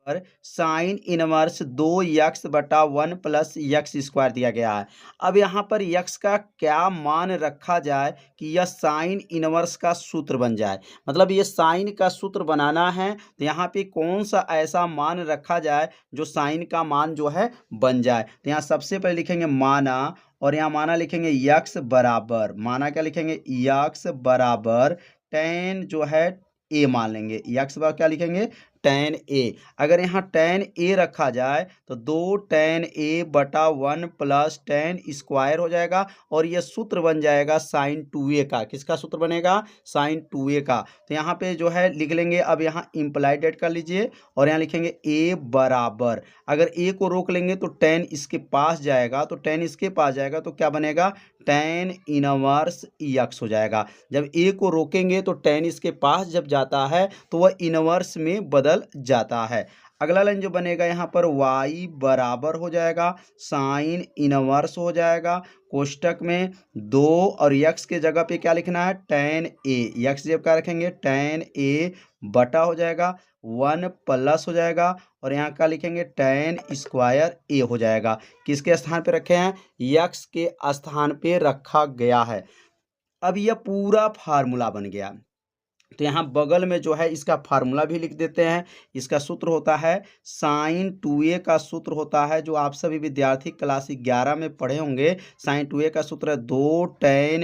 पर sine inverse 2x/1 plus x square दिया गया है। अब यहाँ पर यक्स का क्या मान रखा जाए कि यह साइन इनवर्स का सूत्र बन जाए। मतलब ये साइन का सूत्र बनाना है तो यहाँ पे कौन सा ऐसा मान रखा जाए जो साइन का मान जो है बन जाए। तो यहाँ सबसे पहले लिखेंगे माना, और यहाँ माना लिखेंगे यक्स बराबर, माना क्या लिखेंगे, यक्स बराबर टेन जो है ए मान लेंगे। यक्स बराबर क्या लिखेंगे, टेन ए। अगर यहाँ टेन ए रखा जाए तो 2 tan a/1 plus tan square हो जाएगा, और ये सूत्र बन जाएगा साइन 2a का। किसका सूत्र बनेगा, साइन 2a का। तो यहाँ पे जो है लिख लेंगे। अब यहाँ इम्प्लाइड कर लीजिए और यहाँ लिखेंगे a बराबर, अगर a को रोक लेंगे तो टेन इसके पास जाएगा, तो टेन इसके पास जाएगा तो क्या बनेगा, टेन इनवर्स यक्स हो जाएगा। जब a को रोकेंगे तो टेन इसके पास जब जाता है तो वह इनवर्स में बदल जाता है। अगला लाइन जो बनेगा यहाँ पर y बराबर हो जाएगा साइन इनवर्स हो जाएगा, कोष्टक में 2 और यक्स के जगह पे क्या लिखना है, टेन ए। यक्स जब क्या रखेंगे, टेन ए बटा हो जाएगा 1 प्लस हो जाएगा, और यहाँ क्या लिखेंगे, टेन स्क्वायर ए हो जाएगा। किसके स्थान पे रखे हैं, यक्स के स्थान पे रखा गया है। अब यह पूरा फार्मूला बन गया। तो यहाँ बगल में जो है इसका फार्मूला भी लिख देते हैं। इसका सूत्र होता है साइन 2a का सूत्र होता है जो आप सभी विद्यार्थी क्लास 11 में पढ़े होंगे। साइन 2a का सूत्र है 2 tan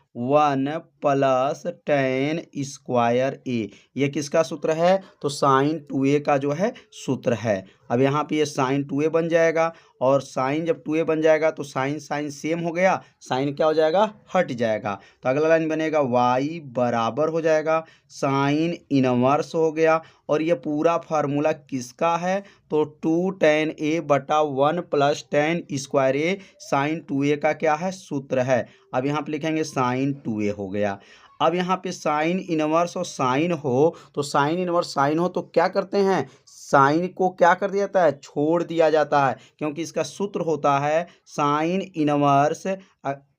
a/1 plus tan square A. ये किसका सूत्र है, तो साइन 2a का जो है सूत्र है। अब यहाँ पे ये साइन 2a बन जाएगा, और साइन जब 2a बन जाएगा तो साइन साइन सेम हो गया, साइन क्या हो जाएगा, हट जाएगा। तो अगला लाइन बनेगा y बराबर हो जाएगा साइन इनवर्स हो गया, और ये पूरा फार्मूला किसका है, तो 2 tan a/1 plus tan square A sine 2a का क्या है, सूत्र है। अब यहाँ पे लिखेंगे साइन 2a हो गया। अब यहाँ पे साइन इनवर्स और साइन हो, तो साइन इनवर्स साइन हो तो क्या करते हैं, साइन को क्या कर दिया जाता है, छोड़ दिया जाता है, क्योंकि इसका सूत्र होता है साइन इनवर्स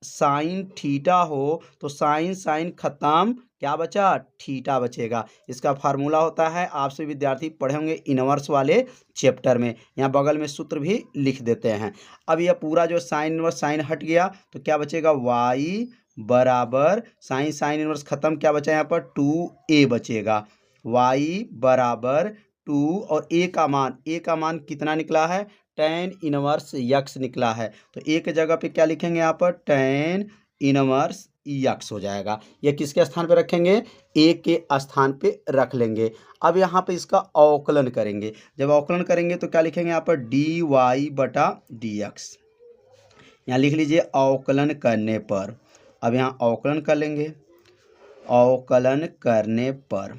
साइन थीटा हो तो साइन साइन खत्म, क्या बचा, थीटा बचेगा। इसका फार्मूला होता है, आप सभी विद्यार्थी पढ़े होंगे इनवर्स वाले चैप्टर में। यहाँ बगल में सूत्र भी लिख देते हैं। अब यह पूरा जो साइन इनवर्स साइन हट गया तो क्या बचेगा, y बराबर साइन साइन इनवर्स खत्म, क्या बचा यहाँ पर 2a बचेगा। y बराबर 2 और a का मान कितना निकला है, टेन इनवर्स यक्स निकला है। तो a के जगह पे क्या लिखेंगे यहाँ पर, टेन इनवर्स यक्स हो जाएगा। ये किसके स्थान पे रखेंगे, a के स्थान पे रख लेंगे। अब यहाँ पे इसका अवकलन करेंगे। जब अवकलन करेंगे तो क्या लिखेंगे यहाँ पर, dy/dx। यहाँ लिख लीजिए अवकलन करने पर। अब यहाँ अवकलन कर लेंगे। अवकलन करने पर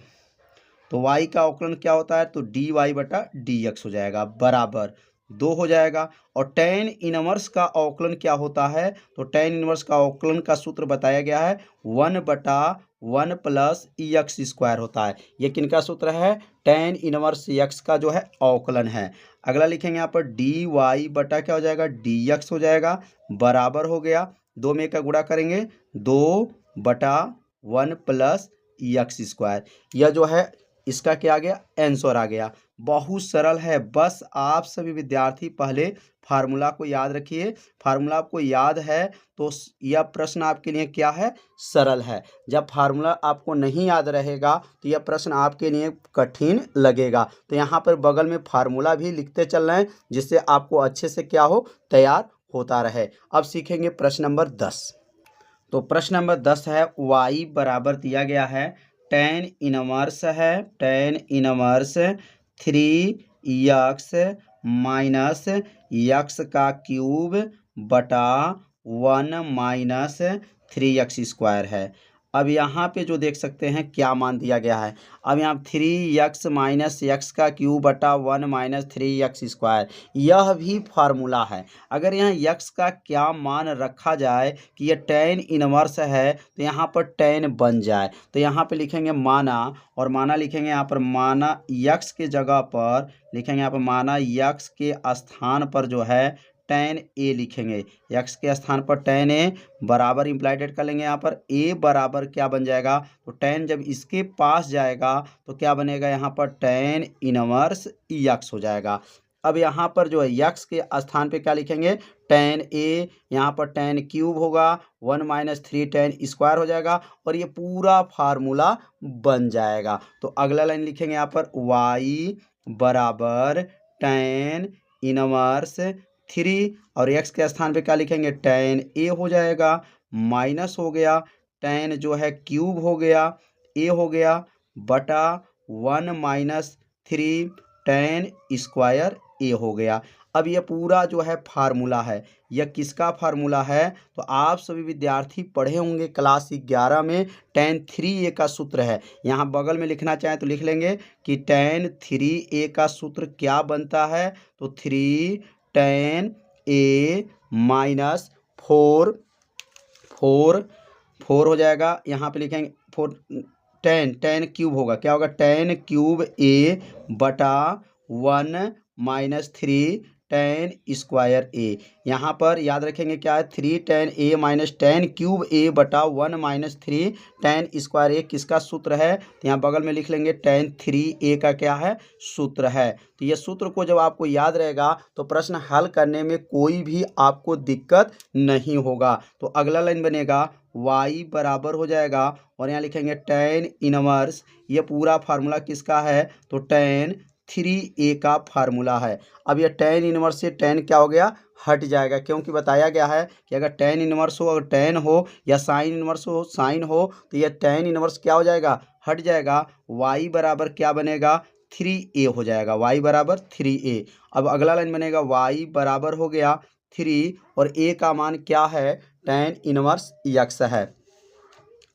तो y का अवकलन क्या होता है, तो dy/dx हो जाएगा, बराबर 2 हो जाएगा। और टेन इनवर्स का अवकलन क्या होता है, तो टेन इनवर्स का अवकलन का सूत्र बताया गया है 1/1 प्लस यक्स स्क्वायर होता है। ये किनका सूत्र है, टेन इनवर्स यक्स का जो है अवकलन है। अगला लिखेंगे यहाँ पर dy बटा क्या हो जाएगा, dx हो जाएगा, बराबर हो गया 2 में का गुणा करेंगे 2/1 प्लस यक्स स्क्वायर। यह जो है इसका क्या आ गया, आंसर आ गया। बहुत सरल है, बस आप सभी विद्यार्थी पहले फार्मूला को याद रखिए। फार्मूला आपको याद है तो यह प्रश्न आपके लिए क्या है, सरल है। जब फार्मूला आपको नहीं याद रहेगा तो यह प्रश्न आपके लिए कठिन लगेगा। तो यहाँ पर बगल में फार्मूला भी लिखते चल रहे हैं जिससे आपको अच्छे से क्या हो, तैयार होता रहे। अब सीखेंगे प्रश्न नंबर 10। तो प्रश्न नंबर 10 है, y बराबर दिया गया है टेन इनवर्स है, tan inverse 3x minus x का क्यूब बटा 1 माइनस 3x स्क्वायर है। अब यहाँ पे जो देख सकते हैं क्या मान दिया गया है। अब यहाँ 3x माइनस एक्स का क्यूब बटा 1 माइनस 3x स्क्वायर, यह भी फार्मूला है। अगर यहाँ x का क्या मान रखा जाए कि यह टेन इनवर्स है तो यहाँ पर टेन बन जाए, तो यहाँ पे लिखेंगे माना, और माना लिखेंगे यहाँ पर माना x के जगह पर लिखेंगे यहाँ पर माना x के स्थान पर जो है tan a लिखेंगे। x के स्थान पर tan a बराबर इम्प्लाइडेड कर लेंगे। यहाँ पर a बराबर क्या बन जाएगा, तो tan जब इसके पास जाएगा तो क्या बनेगा, यहाँ पर tan इनवर्स x हो जाएगा। अब यहाँ पर जो है x के स्थान पे क्या लिखेंगे, tan a, यहाँ पर tan क्यूब होगा, 1 माइनस 3 tan स्क्वायर हो जाएगा और ये पूरा फार्मूला बन जाएगा। तो अगला लाइन लिखेंगे यहाँ पर y बराबर tan इनवर्स 3 और x के स्थान पे क्या लिखेंगे, tan a हो जाएगा, माइनस हो गया tan जो है क्यूब हो गया, a हो गया बटा 1 माइनस 3 tan स्क्वायर a हो गया। अब ये पूरा जो है फार्मूला है, यह किसका फार्मूला है, तो आप सभी विद्यार्थी पढ़े होंगे क्लास 11 में tan 3a का सूत्र है। यहाँ बगल में लिखना चाहें तो लिख लेंगे कि tan 3a का सूत्र क्या बनता है, तो 3 tan a माइनस 4 हो जाएगा। यहाँ पे लिखेंगे 4 tan क्यूब होगा, क्या होगा, tan क्यूब a बटा 1 माइनस 3 tan स्क्वायर a। यहाँ पर याद रखेंगे क्या है, 3 tan a minus tan cube a बटा 1 माइनस 3 tan स्क्वायर a किसका सूत्र है, तो यहाँ बगल में लिख लेंगे tan 3a का क्या है, सूत्र है। तो ये सूत्र को जब आपको याद रहेगा तो प्रश्न हल करने में कोई भी आपको दिक्कत नहीं होगा। तो अगला लाइन बनेगा y बराबर हो जाएगा और यहाँ लिखेंगे tan इनवर्स, ये पूरा फार्मूला किसका है, तो tan 3a का फार्मूला है। अब ये tan इनवर्स से tan क्या हो गया, हट जाएगा, क्योंकि बताया गया है कि अगर tan इनवर्स हो, अगर tan हो या साइन इनवर्स हो, साइन हो, तो ये tan इनवर्स क्या हो जाएगा, हट जाएगा। y बराबर क्या बनेगा, 3a हो जाएगा, y बराबर 3a। अब अगला लाइन बनेगा y बराबर हो गया 3 और a का मान क्या है, tan इनवर्स x है।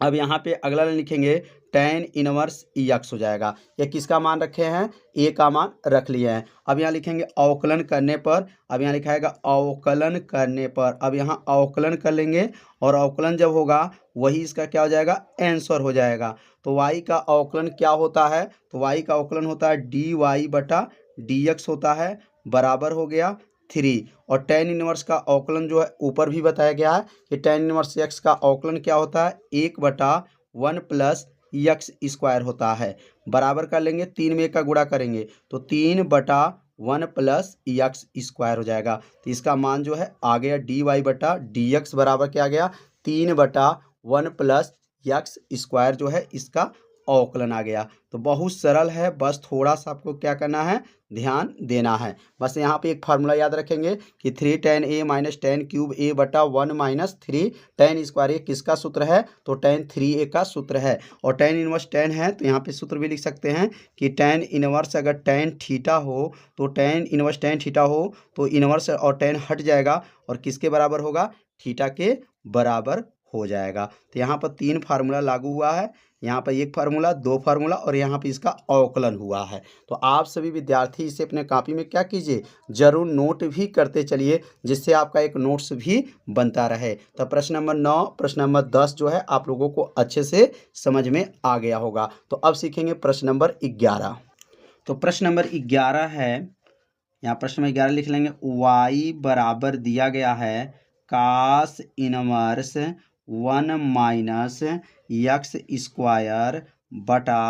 अब यहाँ पे अगला लाइन लिखेंगे tan इनवर्स x हो जाएगा। ये किसका मान रखे हैं, a का मान रख लिए हैं। अब यहाँ लिखेंगे अवकलन करने पर, अब यहाँ लिखाएगा अवकलन करने पर, अब यहाँ अवकलन कर लेंगे और अवकलन जब होगा वही इसका क्या हो जाएगा, आंसर हो जाएगा। तो y का अवकलन क्या होता है, तो y का अवकलन होता है dy बटा dx होता है, बराबर हो गया 3 और tan इनवर्स का अवकलन जो है ऊपर भी बताया गया है कि tan इनवर्स x का अवकलन क्या होता है, 1 बटा 1 प्लस x स्क्वायर होता है, बराबर कर लेंगे, 3 में 1 का गुणा करेंगे तो 3 बटा 1 प्लस x स्क्वायर हो जाएगा। तो इसका मान जो है आ गया dy बटा dx बराबर क्या आ गया, 3 बटा 1 प्लस x स्क्वायर जो है इसका अवकलन आ गया। तो बहुत सरल है, बस थोड़ा सा आपको क्या करना है, ध्यान देना है। बस यहाँ पे एक फार्मूला याद रखेंगे कि 3 tan a minus tan cube a बटा 1 माइनस 3 tan स्क्वायर ये किसका सूत्र है, तो tan 3a का सूत्र है। और tan इनवर्स tan है तो यहाँ पे सूत्र भी लिख सकते हैं कि tan इनवर्स अगर tan थीटा हो तो tan इनवर्स tan थीटा हो तो इनवर्स और tan हट जाएगा और किसके बराबर होगा, थीटा के बराबर हो जाएगा। तो यहाँ पर 3 फार्मूला लागू हुआ है, यहाँ पर 1 फार्मूला, 2 फार्मूला और यहाँ पे इसका अवकलन हुआ है। तो आप सभी विद्यार्थी इसे अपने कॉपी में क्या कीजिए, जरूर नोट भी करते चलिए, जिससे आपका एक नोट्स भी बनता रहे। तो प्रश्न नंबर 9, प्रश्न नंबर 10 जो है आप लोगों को अच्छे से समझ में आ गया होगा। तो अब सीखेंगे प्रश्न नंबर 11। तो प्रश्न नंबर 11 है, यहाँ प्रश्न नंबर 11 लिख लेंगे, y बराबर दिया गया है कास इनवर्स 1 माइनस x स्क्वायर बटा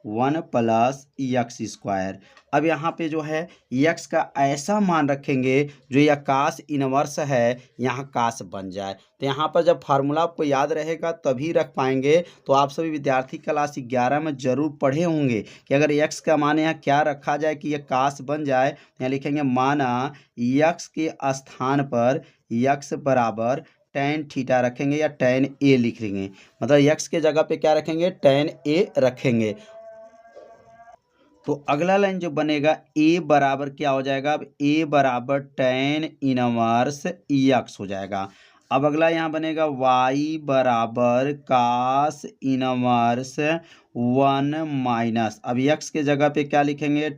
1 प्लस x स्क्वायर। अब यहाँ पे जो है x का ऐसा मान रखेंगे जो यह कास इनवर्स है यहाँ कास बन जाए। तो यहाँ पर जब फार्मूला आपको याद रहेगा तभी रख पाएंगे। तो आप सभी विद्यार्थी क्लास 11 में जरूर पढ़े होंगे कि अगर x का मान यहाँ क्या रखा जाए कि यह कास बन जाए, तो यहाँ लिखेंगे माना x के स्थान पर x बराबर tan थीटा रखेंगे या tan a लिख लेंगे, मतलब x के जगह पे क्या रखेंगे, tan a रखेंगे। तो अगला लाइन जो बनेगा a बराबर क्या हो जाएगा, अब a बराबर tan इनवर्स x हो जाएगा। अब अगला यहाँ बनेगा y बराबर कास इनवर्स 1 माइनस, अब x के जगह पे क्या लिखेंगे,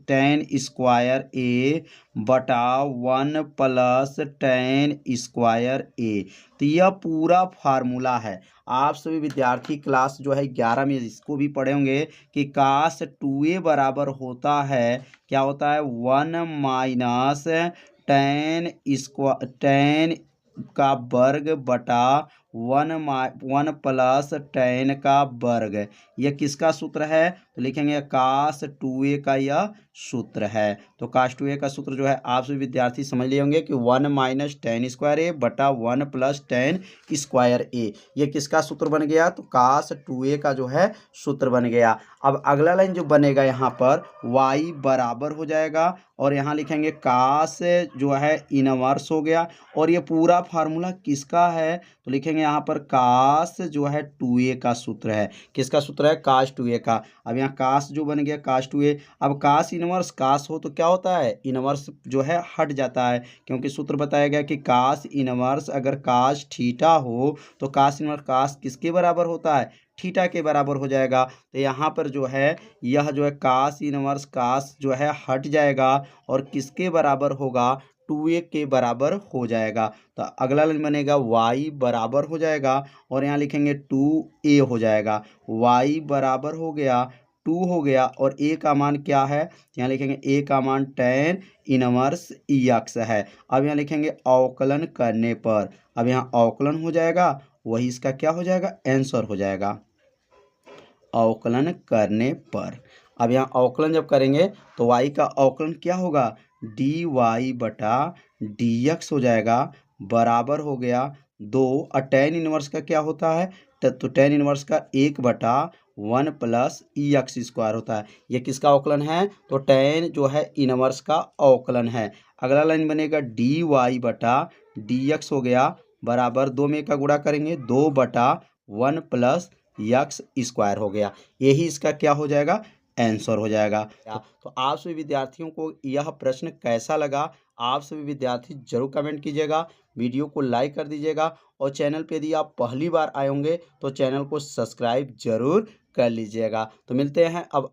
tan स्क्वायर a बटा 1 प्लस tan स्क्वायर a। तो यह पूरा फार्मूला है। आप सभी विद्यार्थी क्लास जो है 11 में इसको भी पढ़े होंगे कि कास 2a बराबर होता है, क्या होता है, 1 माइनस टेन का वर्ग बटा 1 प्लस टेन का वर्ग। यह किसका सूत्र है? तो लिखेंगे कास 2a का यह सूत्र है। तो कास 2a का सूत्र जो है आप सभी विद्यार्थी समझ लिए होंगे कि 1 माइनस टेन स्क्वायर ए बटा 1 प्लस टेन स्क्वायर ए। यह किसका सूत्र बन गया? तो कास 2a का जो है सूत्र बन गया। अब अगला लाइन जो बनेगा यहाँ पर y बराबर हो जाएगा और यहाँ लिखेंगे कास जो है इनवर्स हो गया। और ये पूरा फार्मूला किसका है? तो लिखेंगे यहाँ पर कास जो है 2a का सूत्र है। किसका सूत्र है? कास 2a का। अब यहाँ कास जो बन गया कास 2a। अब कास इनवर्स कास हो तो क्या होता है? इनवर्स जो है हट जाता है, क्योंकि सूत्र बताया गया कि कास इनवर्स अगर कास थीटा हो तो कास इनवर्स कास किसके बराबर होता है? थीटा के बराबर हो जाएगा। तो यहाँ पर जो है यह जो है कास इनवर्स कास जो है हट जाएगा और किसके बराबर होगा? 2a के बराबर हो जाएगा। तो अगला लाइन बनेगा y बराबर हो जाएगा और यहाँ लिखेंगे 2a हो जाएगा। y बराबर हो गया 2 हो गया और a का मान क्या है? यहाँ लिखेंगे a का मान टेन इनवर्स x है। अब यहाँ लिखेंगे अवकलन करने पर। अब यहाँ अवकलन हो जाएगा, वही इसका क्या हो जाएगा? आंसर हो जाएगा अवकलन करने पर। अब यहाँ अवकलन जब करेंगे तो y का अवकलन क्या होगा? dy बटा dx हो जाएगा बराबर हो गया 2। और टेन इनवर्स का क्या होता है? तो टेन इनवर्स का 1 बटा 1 प्लस एक्स स्क्वायर होता है। ये किसका अवकलन है? तो टेन जो है इनवर्स का अवकलन है। अगला लाइन बनेगा dy बटा dx हो गया बराबर 2 में का गुणा करेंगे 2 बटा 1 प्लस एक्स स्क्वायर हो गया। यही इसका क्या हो जाएगा? आंसर हो जाएगा। तो आप सभी विद्यार्थियों को यह प्रश्न कैसा लगा? आप सभी विद्यार्थी जरूर कमेंट कीजिएगा, वीडियो को लाइक कर दीजिएगा और चैनल पे यदि आप पहली बार आए होंगे तो चैनल को सब्सक्राइब जरूर कर लीजिएगा। तो मिलते हैं अब